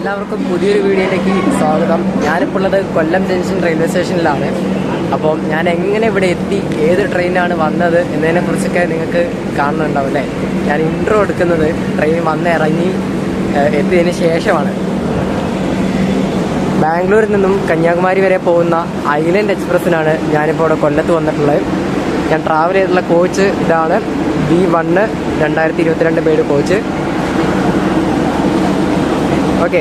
എല്ലാവർക്കും പുതിയൊരു വീഡിയോയിലേക്ക് സ്വാഗതം. ഞാനിപ്പോൾ ഉള്ളത് കൊല്ലം ജംഗ്ഷൻ റെയിൽവേ സ്റ്റേഷനിലാണ്. അപ്പോൾ ഞാൻ എങ്ങനെ ഇവിടെ എത്തി, ഏത് ട്രെയിനാണ് വന്നത് എന്നതിനെക്കുറിച്ചൊക്കെ നിങ്ങൾക്ക് കാണുന്നുണ്ടാവും അല്ലേ. ഞാൻ ഇൻട്രോ എടുക്കുന്നത് ട്രെയിൻ വന്ന് ഇറങ്ങി എത്തിയതിന് ശേഷമാണ്. ബാംഗ്ലൂരിൽ നിന്നും കന്യാകുമാരി വരെ പോകുന്ന ഐലൻഡ് എക്സ്പ്രസ്സിനാണ് ഞാനിപ്പോൾ ഇവിടെ കൊല്ലത്ത് വന്നിട്ടുള്ളത്. ഞാൻ ട്രാവൽ ചെയ്തിട്ടുള്ള കോച്ച് ഇതാണ്, B1 2022 പേര് കോച്ച്. ഓക്കെ,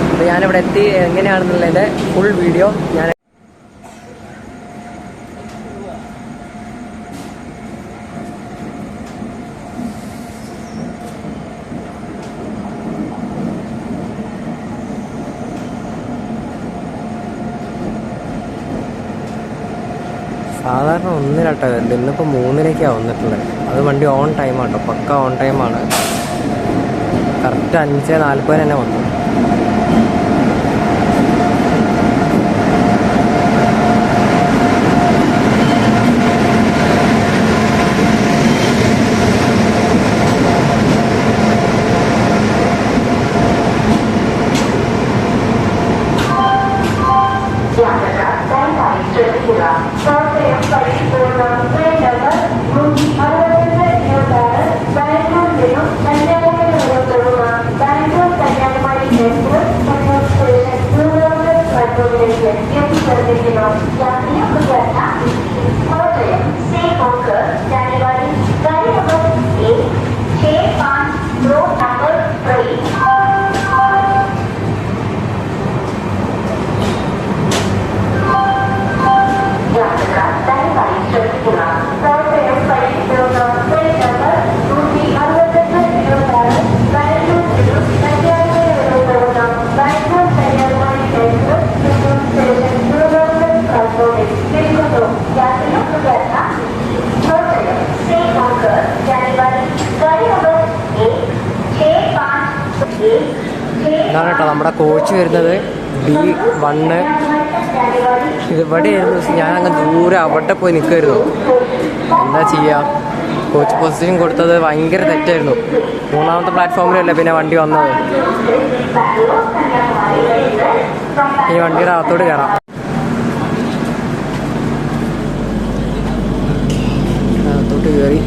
അപ്പോൾ ഞാനിവിടെ എത്തി എങ്ങനെയാണെന്നുള്ളതിൻ്റെ ഫുൾ വീഡിയോ ഞാൻ സാധാരണ 1-2 വരില്ല, ഇന്നിപ്പോൾ 3-ലേക്കാണ് വന്നിട്ടുള്ളത്. അത് വണ്ടി ഓൺ ടൈമാണ് കേട്ടോ, പക്ക ഓൺ ടൈമാണ്. കറക്റ്റ് 5:40 തന്നെ വന്നു. ഇതാണ് കേട്ടോ നമ്മുടെ കോച്ച് വരുന്നത്, B1. ഇതിവിടെയായിരുന്നു. ഞാനങ്ങ് ദൂരെ അവിടെ പോയി നിൽക്കുമായിരുന്നു. എന്താ ചെയ്യുക, കോച്ച് പൊസിഷൻ കൊടുത്തത് ഭയങ്കര തെറ്റായിരുന്നു. 3ാമത്തെ പ്ലാറ്റ്ഫോമിലല്ലേ പിന്നെ വണ്ടി വന്നത്. ഈ വണ്ടിയുടെ അകത്തോട്ട് കയറാം. അകത്തോട്ട് കയറി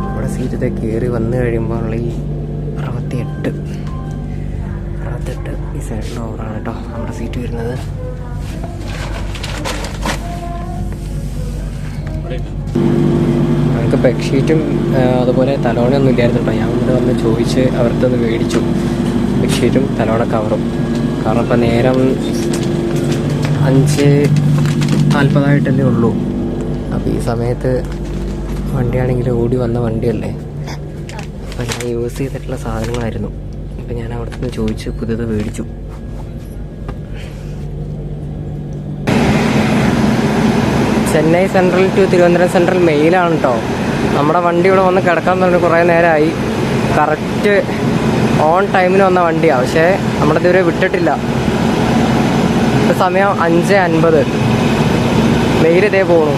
ഇവിടെ സീറ്റൊക്കെ കയറി വന്നു കഴിയുമ്പോൾ ഈ 68 ഈ സൈഡിൽ ഓവറാണ് കേട്ടോ നമ്മുടെ സീറ്റ് വരുന്നത്. നമുക്ക് ബെഡ്ഷീറ്റും അതുപോലെ തലോണയൊന്നും ഇല്ലായിരുന്നു കേട്ടോ. ഞാൻ ഇവിടെ വന്ന് ചോദിച്ച് അവർക്കൊന്ന് മേടിച്ചു ബെഡ്ഷീറ്റും തലോണ കവറും. കാരണം ഇപ്പം നേരം 5:40 ഉള്ളൂ. അപ്പോൾ ഈ സമയത്ത് വണ്ടിയാണെങ്കിൽ ഓടി വന്ന വണ്ടിയല്ലേ, അപ്പം ഞാൻ യൂസ് ചെയ്തിട്ടുള്ള സാധനങ്ങളായിരുന്നു. അപ്പം ഞാൻ അവിടെ നിന്ന് ചോദിച്ച് പുതിയത് മേടിച്ചു. Chennai central to Thiruvananthapuram central മെയിലാണ് കേട്ടോ. നമ്മുടെ വണ്ടി ഇവിടെ വന്ന് കിടക്കാൻ തുടങ്ങി കുറേ നേരമായി. കറക്റ്റ് ഓൺ ടൈമിന് വന്ന വണ്ടിയാണ്, പക്ഷേ നമ്മുടെ ഇതുവരെ വിട്ടിട്ടില്ല. ഇപ്പോൾ സമയം 5:50, മെയിൽ ഇതേ പോകണു.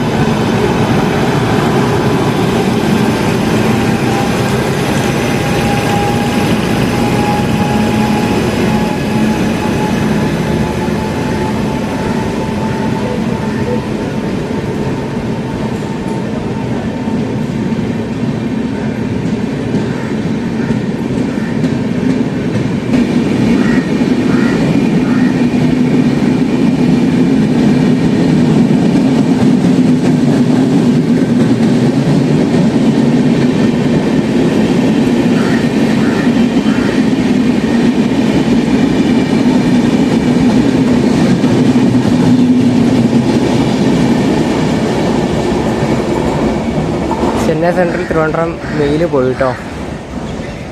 ചെന്നൈ സെൻട്രൽ തിരുവനന്തപുരം മെയിൽ പോയി കേട്ടോ.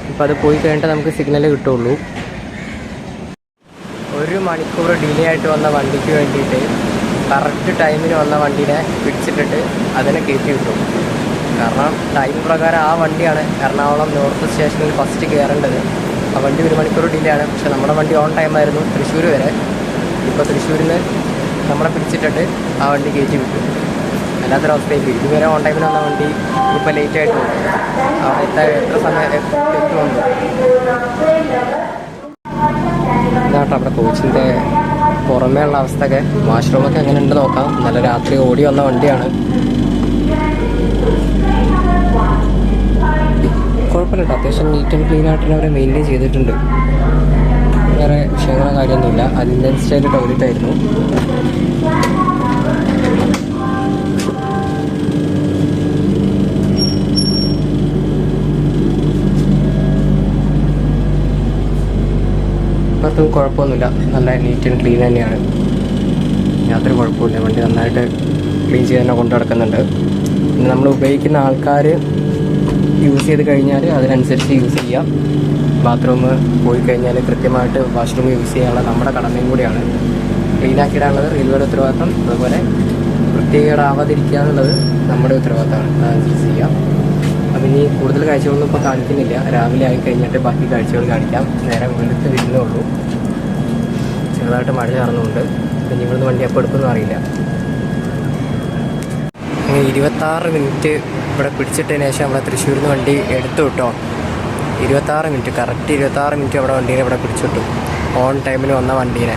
അപ്പോൾ അത് പോയി കഴിഞ്ഞിട്ട് നമുക്ക് സിഗ്നൽ കിട്ടുള്ളൂ. 1 മണിക്കൂർ ഡിലേ ആയിട്ട് വന്ന വണ്ടിക്ക് വേണ്ടിയിട്ട് കറക്റ്റ് ടൈമിന് വന്ന വണ്ടീനെ പിടിച്ചിട്ടിട്ട് അതിനെ കയറ്റി കിട്ടും. കാരണം ടൈം പ്രകാരം ആ വണ്ടിയാണ് എറണാകുളം നോർത്ത് സ്റ്റേഷനിൽ ഫസ്റ്റ് കയറേണ്ടത്. ആ വണ്ടി 1 മണിക്കൂർ ഡിലേ ആണ്. പക്ഷേ നമ്മുടെ വണ്ടി ഓൺ ടൈമായിരുന്നു തൃശ്ശൂർ വരെ. ഇപ്പോൾ തൃശ്ശൂരിൽ നിന്ന് നമ്മളെ പിടിച്ചിട്ടിട്ട് ആ വണ്ടി കയറ്റി വിട്ടു. അല്ലാത്തൊരവസ്ഥയില്ല. ഇതുവരെ ഓൺ ടൈമിൽ വന്ന വണ്ടി ഇപ്പോൾ ലേറ്റായിട്ട് പോകും. അവിടെ എത്ര സമയം എത്തുമെന്ന്. ഇതാട്ടോ അവിടെ കോച്ചിൻ്റെ പുറമേ ഉള്ള അവസ്ഥയൊക്കെ. വാഷ്റൂമൊക്കെ എങ്ങനെ ഉണ്ട് നോക്കാം. നല്ല രാത്രി ഓടി വന്ന വണ്ടിയാണ്. കുഴപ്പമില്ല കേട്ടോ, അത്യാവശ്യം നീറ്റ് ആൻഡ് ക്ലീൻ ആയിട്ട് അവരെ മെയിൻറ്റെയിൻ ചെയ്തിട്ടുണ്ട്. വേറെ വിഷയങ്ങളോ കാര്യമൊന്നുമില്ല. അതിൻ്റെ സ്റ്റൈൽ ടോയ്ലറ്റ് ആയിരുന്നു. ഇപ്പോഴത്തും കുഴപ്പമൊന്നുമില്ല, നല്ല നീറ്റ് ആൻഡ് ക്ലീൻ തന്നെയാണ്. യാതൊരു കുഴപ്പമില്ല. വണ്ടി നന്നായിട്ട് ക്ലീൻ ചെയ്ത് തന്നെ കൊണ്ടു നടക്കുന്നുണ്ട്. പിന്നെ നമ്മൾ ഉപയോഗിക്കുന്ന ആൾക്കാർ യൂസ് ചെയ്ത് കഴിഞ്ഞാൽ അതിനനുസരിച്ച് യൂസ് ചെയ്യാം. ബാത്റൂം പോയി കഴിഞ്ഞാൽ കൃത്യമായിട്ട് വാഷ്റൂം യൂസ് ചെയ്യാനുള്ള നമ്മുടെ കടമയും കൂടിയാണ്. ക്ലീനാക്കിയിടാനുള്ളത് റെയിൽവേയുടെ ഉത്തരവാദിത്തം. അതുപോലെ വൃത്തികേടാവാതിരിക്കുക എന്നുള്ളത് നമ്മുടെ ഉത്തരവാദിത്തമാണ്. അതനുസരിച്ച് ചെയ്യാം. അപ്പം ഇനി കൂടുതൽ കാഴ്ചകളൊന്നും ഇപ്പോൾ കാണിക്കുന്നില്ല. രാവിലെ ആയി കഴിഞ്ഞിട്ട് ബാക്കി കാഴ്ചകൾ കാണിക്കാം. നേരെ വെളുത്ത് വരുന്നേ ഉള്ളൂ. ചെറുതായിട്ട് മഴ ചാർന്നുകൊണ്ട് പിന്നെ ഇവിടുന്ന് വണ്ടി അപ്പോൾ എടുക്കുമെന്നും അറിയില്ല. 26 മിനിറ്റ് ഇവിടെ പിടിച്ചിട്ടതിന് ശേഷം നമ്മളെ തൃശ്ശൂരിൽ നിന്ന് വണ്ടി എടുത്തു കേട്ടോ. 26 മിനിറ്റ്, കറക്റ്റ് 26 മിനിറ്റ് അവിടെ വണ്ടീനെ ഇവിടെ പിടിച്ചിട്ടു. ഓൺ ടൈമിന് വന്ന വണ്ടീനെ.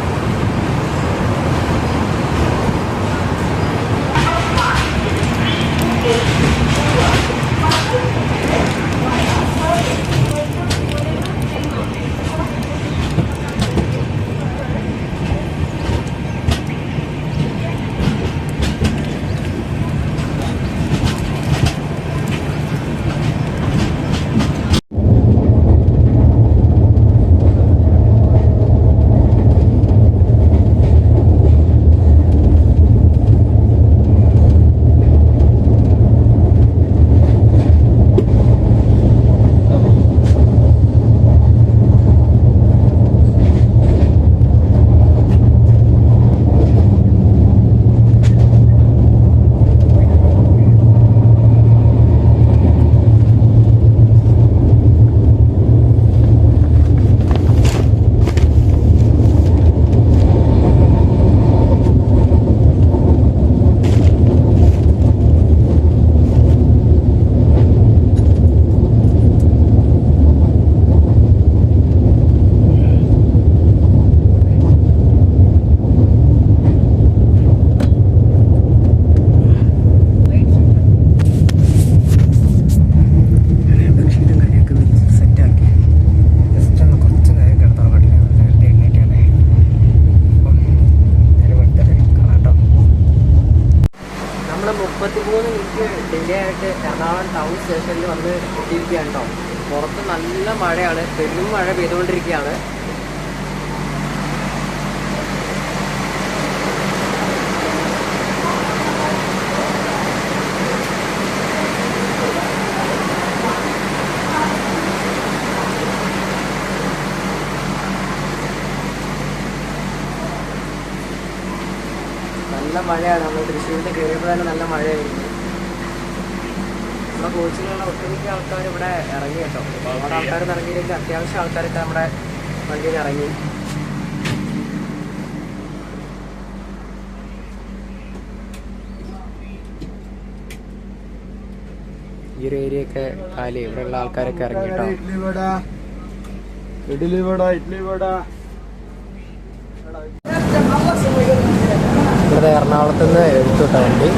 എറണാകുളം ടൗൺ സ്റ്റേഷനിൽ വന്ന് എത്തിയിരിക്കുകയാണ് കേട്ടോ. പുറത്ത് നല്ല മഴയാണ്, പെരും മഴ പെയ്തുകൊണ്ടിരിക്കുകയാണ്. നല്ല മഴയാണ്. നമ്മൾ തൃശ്ശൂരിൽ കയറിയപ്പോൾ തന്നെ നല്ല മഴയായിരുന്നു. നമ്മുടെ കോച്ചിലുള്ള ഒട്ടുമിക്ക ആൾക്കാർ ഇവിടെ ഇറങ്ങി കേട്ടോ. ഒരുപാട് ആൾക്കാർ ഇറങ്ങിയില്ലെങ്കിൽ അത്യാവശ്യം ആൾക്കാരൊക്കെ നമ്മുടെ വണ്ടിയിൽ ഇറങ്ങി. ഈ ഒരു ഏരിയ ഒക്കെ കാലി, ഇവിടെയുള്ള ആൾക്കാരൊക്കെ ഇറങ്ങി കേട്ടോ. ഇവിടെ എറണാകുളത്ത് നിന്ന് എടുത്തു കേട്ടോ വണ്ടി.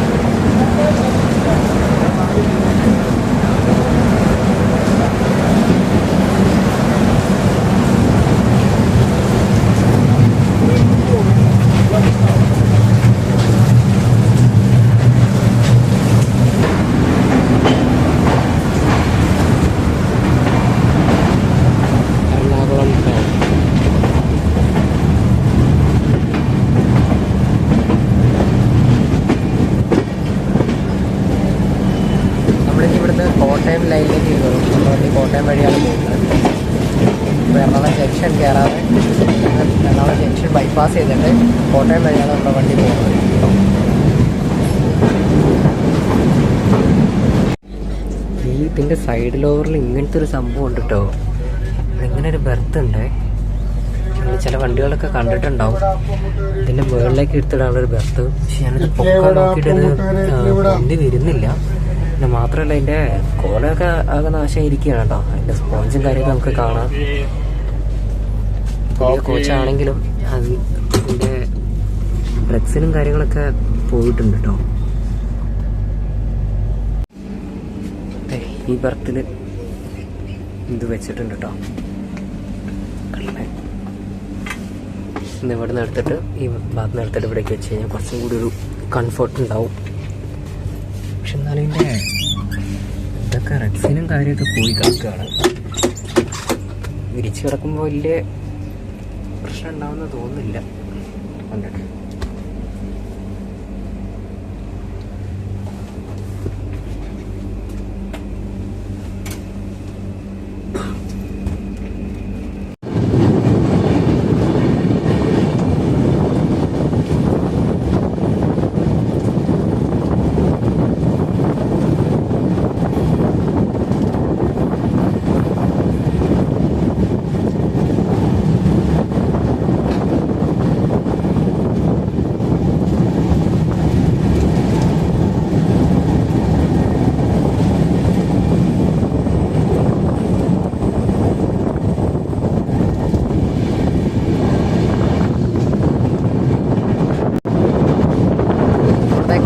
കോട്ടയം ലൈനിലേക്ക് കയറും. നമ്മൾ വണ്ടി കോട്ടയം വഴിയാണ് പോകുന്നത്. ഇപ്പോൾ എറണാകുളം ജംഗ്ഷൻ കയറാതെ എറണാകുളം ജംഗ്ഷൻ ബൈപ്പാസ് ചെയ്തിട്ട് കോട്ടയം വഴിയാണ് നമ്മുടെ വണ്ടി പോകുന്നത്. ഈ ഇതിൻ്റെ സൈഡ് ലോവറിൽ ഇങ്ങനത്തെ ഒരു സംഭവം ഉണ്ട് കേട്ടോ. ഇങ്ങനെ ഒരു ബെർത്ത് ഉണ്ട്. ചില വണ്ടികളൊക്കെ കണ്ടിട്ടുണ്ടാവും. ഇതിന്റെ മുകളിലേക്ക് എടുത്തിടാനുള്ളൊരു ബെർത്ത്. പക്ഷെ ഞാനിത് പൊക്കാൻ നോക്കിയിട്ട് പൊന്തി വരുന്നില്ല. പിന്നെ മാത്രമല്ല ഇതിന്റെ കോലൊക്കെ ആകെ നാശം ഇരിക്കുകയാണ് കേട്ടോ. അതിന്റെ സ്പോഞ്ചും കാര്യമൊക്കെ നമുക്ക് കാണാം. പുതിയ കോച്ചാണെങ്കിലും അത് ഇതിന്റെ ഫ്ലെക്സിനും കാര്യങ്ങളൊക്കെ പോയിട്ടുണ്ട് കേട്ടോ. ഈ ബർത്തിൽ ഇത് വെച്ചിട്ടുണ്ട് കേട്ടോ. ഇവിടെ നിന്ന് എടുത്തിട്ട് ഈ ഭാഗത്ത് നിന്ന് എടുത്തിട്ട് ഇവിടേക്ക് വെച്ച് കഴിഞ്ഞാൽ കുറച്ചും കൂടി ഒരു കംഫർട്ട് ഉണ്ടാവും. പക്ഷെ എന്നാലും ഇതിൻ്റെ ഇതൊക്കെ റെക്സിനും കാര്യമൊക്കെ പോയി കിടക്കുകയാണ്. വിരിച്ച് കിടക്കുമ്പോൾ വലിയ പ്രശ്നം ഉണ്ടാവുമെന്ന് തോന്നുന്നില്ല കണ്ടിട്ട്.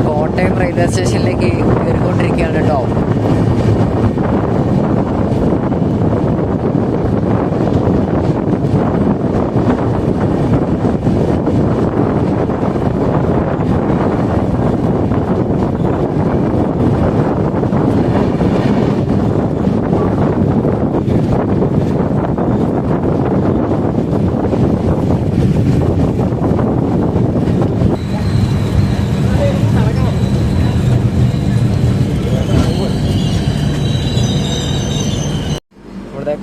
കോട്ടയം റെയിൽവേ സ്റ്റേഷനിലേക്ക് കയറിക്കൊണ്ടിരിക്കുകയാണ് കേട്ടോ.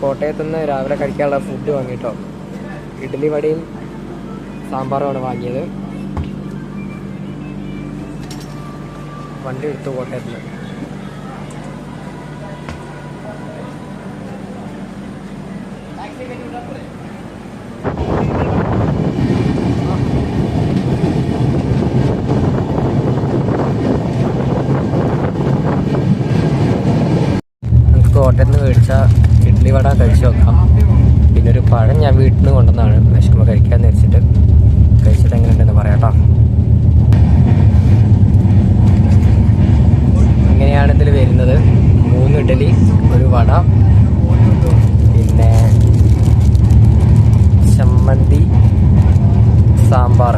കോട്ടയത്ത് നിന്ന് രാവിലെ കഴിക്കാനുള്ള ഫുഡ് വാങ്ങിട്ടോ. ഇഡ്ഡലി വടയും സാമ്പാറുമാണ് വാങ്ങിയത്. വണ്ടി എടുത്തു കോട്ടയത്ത് നിന്ന്. നമുക്ക് കോട്ടയത്ത് നിന്ന് മേടിച്ച ഇഡ്ഡലി വട കഴിച്ച് നോക്കാം. പിന്നെ ഒരു പഴം ഞാൻ വീട്ടിൽ നിന്ന് കൊണ്ടുവന്നാണ്. വിശക്കുമ്പോൾ കഴിക്കാമെന്ന് വെച്ചിട്ട് കഴിച്ചിട്ട് എങ്ങനെയുണ്ടെന്ന് പറയാം കേട്ടോ. ഇങ്ങനെയാണ് ഇതിൽ വരുന്നത്. 3 ഇഡ്ഡലി, ഒരു വട, പിന്നെ ചമ്മന്തി, സാമ്പാർ.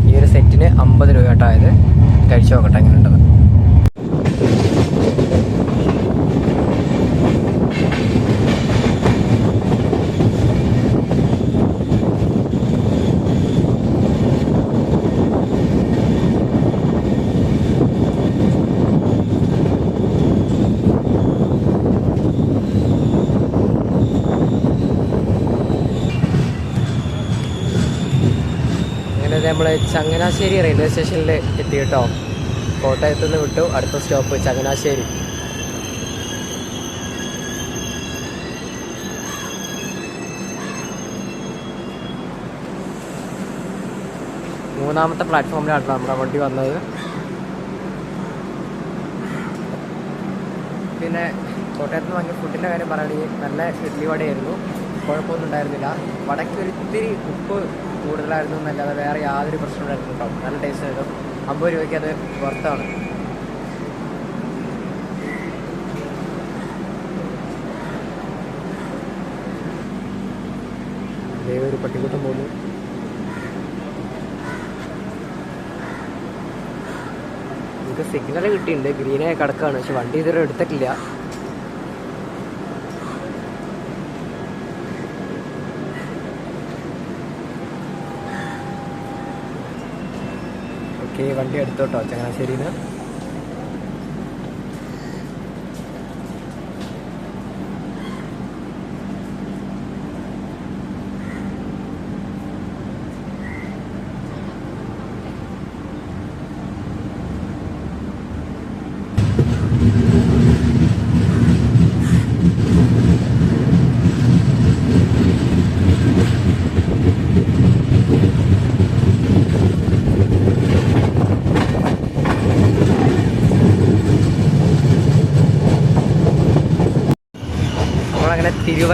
ഈ ഒരു സെറ്റിന് 50 രൂപ കേട്ടോ. ഇത് കഴിച്ച് നോക്കട്ടെ എങ്ങനെയുണ്ടെന്ന്. നമ്മൾ ചങ്ങനാശ്ശേരി റെയിൽവേ സ്റ്റേഷനിൽ എത്തി കേട്ടോ. കോട്ടയത്ത് നിന്ന് വിട്ടു. അടുത്ത സ്റ്റോപ്പ് ചങ്ങനാശ്ശേരി. മൂന്നാമത്തെ പ്ലാറ്റ്ഫോമിലാണ് നമ്മുടെ വണ്ടി വന്നത്. പിന്നെ കോട്ടയത്ത് നിന്ന് വാങ്ങിയ ഫുഡിൻ്റെ കാര്യം പറയുകയാണെങ്കിൽ നല്ല ഇഡ്ഡലി വടയായിരുന്നു. കുഴപ്പമൊന്നും ഉണ്ടായിരുന്നില്ല. വടയ്ക്ക് ഒരിത്തിരി ഉപ്പ് കൂടുതലായിരുന്നു എന്നല്ലാതെ വേറെ യാതൊരു പ്രശ്നം ഉണ്ടായിരുന്നു കേട്ടോ. നല്ല ടേസ്റ്റ് ആയിരുന്നു. 50 രൂപയ്ക്ക് അത് പുറത്താണ്. ഒരു പട്ടിക്കൂട്ടം പോകുന്നു. നമുക്ക് സിഗ്നൽ കിട്ടിയിട്ടുണ്ട്. ഗ്രീനായി കിടക്കുകയാണ്. പക്ഷെ വണ്ടി ഇതുവരെ എടുത്തിട്ടില്ല. വണ്ടി എടുത്തോട്ടോ ചങ്ങനാശ്ശേരിയിൽ നിന്ന്.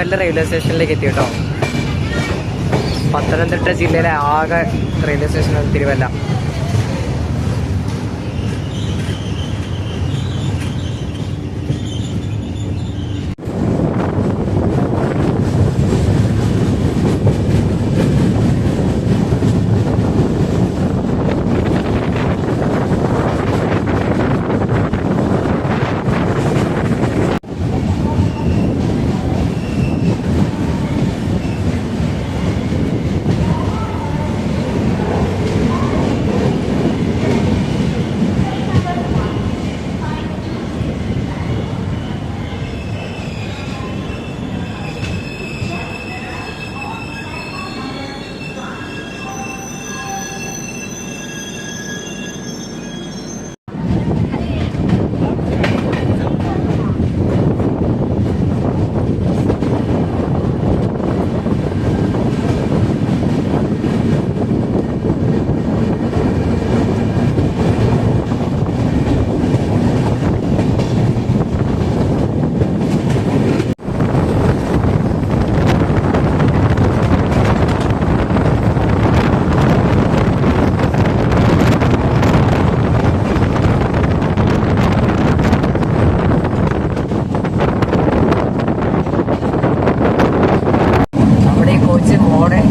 തിരുവല്ല റെയിൽവേ സ്റ്റേഷനിലേക്ക് എത്തി കേട്ടോ. പത്തനംതിട്ട ജില്ലയിലെ ആകെ റെയിൽവേ സ്റ്റേഷനാണ് തിരുവല്ല.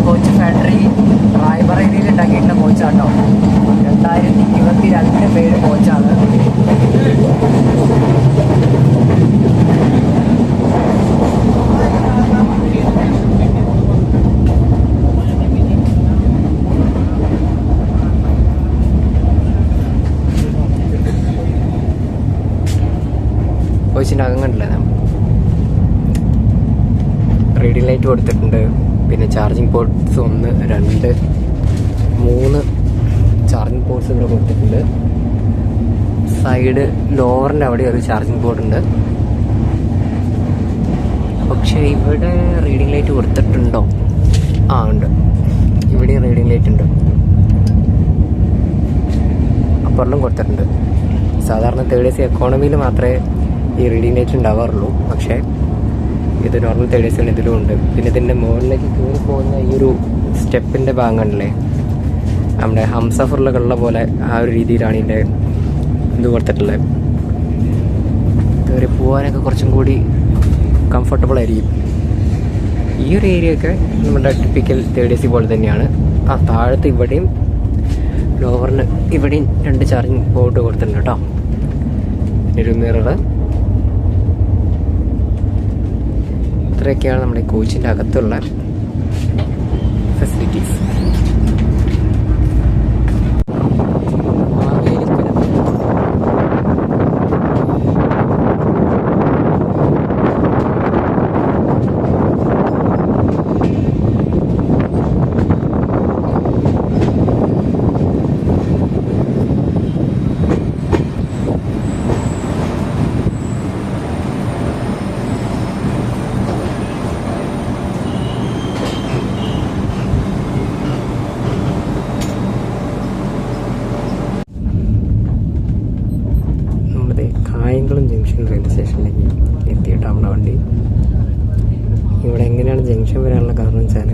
കോച്ച് ഫാക്ടറി റായ്ബറേലിയിൽ ഉണ്ടാക്കിയിട്ടുള്ള കോച്ചാട്ടോ. 2022 പേര് കോച്ചാണ്. കോച്ചിൻ്റെ അകം കണ്ടില്ലേ? റീഡിംഗ് ലൈറ്റ് കൊടുത്തിട്ടുണ്ട്. പിന്നെ ചാർജിങ് പോർട്ട്സ് 1, 2, 3 ചാർജിങ് പോർട്ട്സ് ഇവിടെ കൊടുത്തിട്ടുണ്ട്. സൈഡ് ലോവറിൻ്റെ അവിടെ ഒരു ചാർജിങ് പോർട്ട് ഉണ്ട്. പക്ഷേ ഇവിടെ റീഡിംഗ് ലൈറ്റ് കൊടുത്തിട്ടുണ്ടോ? ആ ഉണ്ട്, ഇവിടെയും റീഡിംഗ് ലൈറ്റ് ഉണ്ട്. അപ്പുറലും കൊടുത്തിട്ടുണ്ട്. സാധാരണ തേർഡ് AC എക്കോണമിയിൽ മാത്രമേ ഈ റീഡിംഗ് ലൈറ്റ് ഉണ്ടാവാറുള്ളൂ. പക്ഷേ ഇത് നോർമൽ തേർഡ് AC ആണ്, ഇതിലും ഉണ്ട്. പിന്നെ ഇതിൻ്റെ മുകളിലേക്ക് കയറി പോകുന്ന ഈ ഒരു സ്റ്റെപ്പിൻ്റെ ഭാഗങ്ങളിലെ നമ്മുടെ ഹംസഫറിലൊക്കെയുള്ള പോലെ ആ ഒരു രീതിയിലാണ് ഇതിൻ്റെ ഇത് കൊടുത്തിട്ടുള്ളത്. കയറി പോകാനൊക്കെ കുറച്ചും കൂടി കംഫർട്ടബിൾ ആയിരിക്കും. ഈ ഒരു ഏരിയയൊക്കെ നമ്മുടെ ടിപ്പിക്കൽ തേർഡ് AC പോലെ തന്നെയാണ്. ആ താഴത്ത് ഇവിടെയും ലോവറിന് ഇവിടെയും 2 ചാർജിങ് പോർട്ട് കൊടുത്തിട്ടുണ്ട് കേട്ടോ. ഒരു മിററ്. ഇത്രയൊക്കെയാണ് നമ്മുടെ കോച്ചിൻ്റെ അകത്തുള്ള ഫെസിലിറ്റീസ്. കായംകുളം ജംഗ്ഷൻ റെയിൽവേ സ്റ്റേഷനിലേക്ക് എത്തിയിട്ട് നമ്മുടെ വണ്ടി. ഇവിടെ എങ്ങനെയാണ് ജംഗ്ഷൻ വരാനുള്ള കാരണം വെച്ചാൽ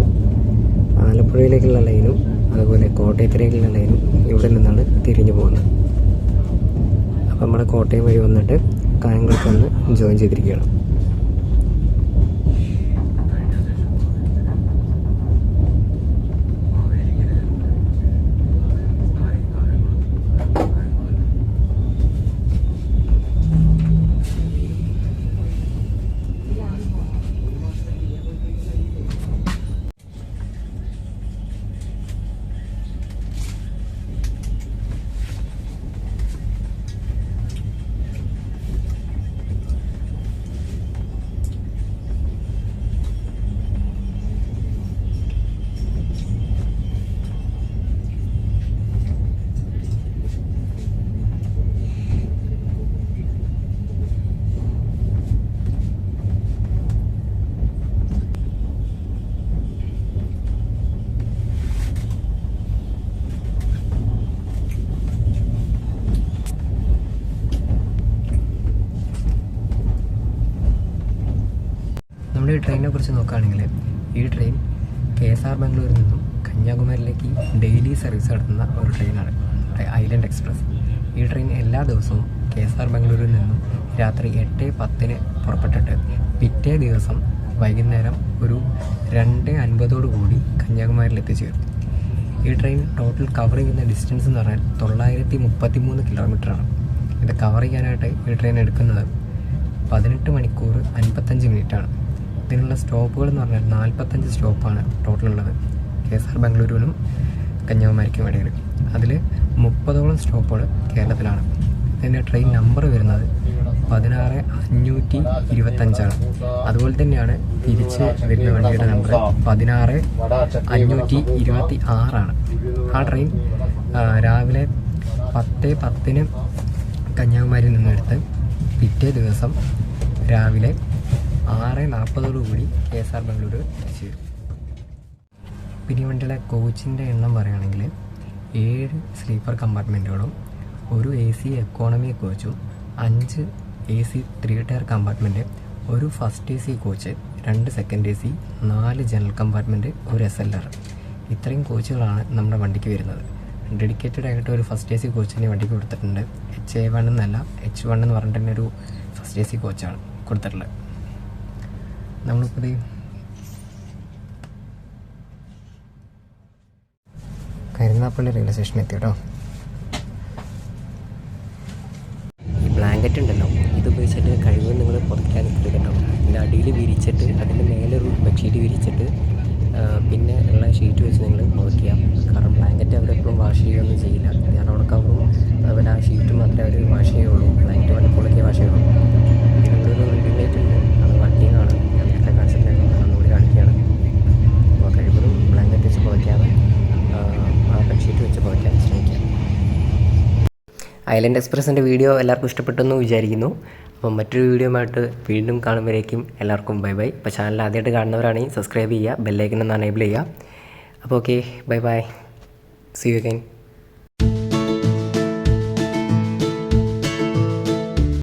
ആലപ്പുഴയിലേക്കുള്ള ലൈനും അതുപോലെ കോട്ടയത്തിലേക്കുള്ള ലൈനും ഇവിടെ നിന്നാണ് തിരിഞ്ഞു പോകുന്നത്. അപ്പം നമ്മുടെ കോട്ടയം വഴി വന്നിട്ട് കായംകുളത്ത് വന്ന് ജോയിൻ ചെയ്തിരിക്കുകയാണ്. ട്രെയിനിനെ കുറിച്ച് നോക്കുകയാണെങ്കിൽ ഈ ട്രെയിൻ KSR ബാംഗ്ലൂരിൽ നിന്നും കന്യാകുമാരിയിലേക്ക് ഡെയിലി സർവീസ് നടത്തുന്ന ഒരു ട്രെയിനാണ് ഐലൻഡ് എക്സ്പ്രസ്. ഈ ട്രെയിൻ എല്ലാ ദിവസവും KSR ബാംഗ്ലൂരിൽ നിന്നും രാത്രി 8:10 പുറപ്പെട്ടിട്ട് പിറ്റേ ദിവസം വൈകുന്നേരം ഒരു 2:50 കൂടി കന്യാകുമാരിയിൽ എത്തിച്ചേരും. ഈ ട്രെയിൻ ടോട്ടൽ കവർ ചെയ്യുന്ന ഡിസ്റ്റൻസ് എന്ന് പറഞ്ഞാൽ 933 കിലോമീറ്ററാണ്. ഇത് കവർ ചെയ്യാനായിട്ട് ഈ ട്രെയിൻ എടുക്കുന്നത് 18 മണിക്കൂർ 55 മിനിറ്റാണ്. ഇതിനുള്ള സ്റ്റോപ്പുകൾ എന്ന് പറഞ്ഞാൽ 45 സ്റ്റോപ്പാണ് ടോട്ടലുള്ളത് KSR ബാംഗ്ലൂരിനും കന്യാകുമാരിക്കും ഇടയിൽ. അതിൽ 30ഓളം സ്റ്റോപ്പുകൾ കേരളത്തിലാണ്. ഇതിൻ്റെ ട്രെയിൻ നമ്പർ വരുന്നത് 16525 അതുപോലെ തന്നെയാണ് തിരിച്ച് വരുന്ന വണ്ടിയുടെ നമ്പർ 16526. ആ ട്രെയിൻ രാവിലെ 10:10 കന്യാകുമാരിയിൽ നിന്നെടുത്ത് പിറ്റേ ദിവസം രാവിലെ 6:40 കൂടി KSR ബാംഗ്ലൂർ എത്തിച്ചു. പിന്നെ വണ്ടിയുടെ കോച്ചിൻ്റെ എണ്ണം പറയുകയാണെങ്കിൽ 7 സ്ലീപ്പർ കമ്പാർട്ട്മെൻറ്റുകളും ഒരു AC എക്കോണമി കോച്ചും 5 AC 3 ടയർ കമ്പാർട്ട്മെൻറ്റ്, ഒരു first AC coach, 2 second AC, 4 general compartment, ഒരു SLR. ഇത്രയും കോച്ചുകളാണ് നമ്മുടെ വണ്ടിക്ക് വരുന്നത്. ഡെഡിക്കേറ്റഡ് ആയിട്ട് ഒരു ഫസ്റ്റ് AC കോച്ചിന് വണ്ടിക്ക് കൊടുത്തിട്ടുണ്ട്. HA1 എന്നല്ല, H1 എന്ന് പറഞ്ഞിട്ട് തന്നെ ഒരു ഫസ്റ്റ് AC കോച്ചാണ് കൊടുത്തിട്ടുള്ളത്. നമ്മളിപ്പോൾ കരുനാഗപ്പള്ളി റെയിൽവേ സ്റ്റേഷനിൽ എത്തി കേട്ടോ. ഈ ബ്ലാങ്കറ്റ് ഉണ്ടല്ലോ, ഇത് ഉപയോഗിച്ചിട്ട് കഴിവ് നിങ്ങൾ പുറത്തേക്കാൻ നിൽക്കരുത് കേട്ടോ. അതിൻ്റെ അടിയിൽ വിരിച്ചിട്ട് അതിൻ്റെ മേലൊരു ബെഡ്ഷീറ്റ് വിരിച്ചിട്ട് പിന്നെ ഉള്ള ഷീറ്റ് വെച്ച് നിങ്ങൾ പുറയ്ക്കുക. കാരണം ബ്ലാങ്കറ്റ് അവരെപ്പോഴും വാഷ് ചെയ്യുകയൊന്നും ചെയ്യില്ല. ഞാനവിടെ കവറും അതുപോലെ ആ ഷീറ്റ് മാത്രമേ അവർ വാഷ് ചെയ്യുള്ളൂ. ബ്ലാങ്കറ്റ് വല്ലപ്പോഴൊക്കെ വാഷ് ചെയ്യുള്ളൂ. ഇതിനൊരു റീഡിംഗ് ലൈറ്റ് ഉണ്ട്, അത് വർക്കിംഗ് ആണ്. ഞാൻ നേരത്തെ കാണിച്ചിട്ടുണ്ടായിരുന്നു, അതൊന്നുകൂടി കാണിക്കുകയാണ്. അപ്പോൾ കഴിവതും ബ്ലാങ്കറ്റ് വെച്ച് പുറയ്ക്കാതെ ആ ബെഡ്ഷീറ്റ് വെച്ച് പുറയ്ക്കാൻ ശ്രമിക്കുക. ഐലൻഡ് എക്സ്പ്രസിൻ്റെ വീഡിയോ എല്ലാവർക്കും ഇഷ്ടപ്പെട്ടെന്ന് വിചാരിക്കുന്നു. അപ്പോൾ മറ്റൊരു വീഡിയോ ആയിട്ട് വീണ്ടും കാണുമ്പോഴേക്കും എല്ലാവർക്കും ബൈ ബൈ. അപ്പോൾ ചാനൽ ആദ്യമായിട്ട് കാണുന്നവരാണെങ്കിൽ സബ്സ്ക്രൈബ് ചെയ്യുക, ബെല്ലൈക്കൻ ഒന്ന് എനേബിൾ ചെയ്യുക. അപ്പോൾ okay, bye bye, see you again.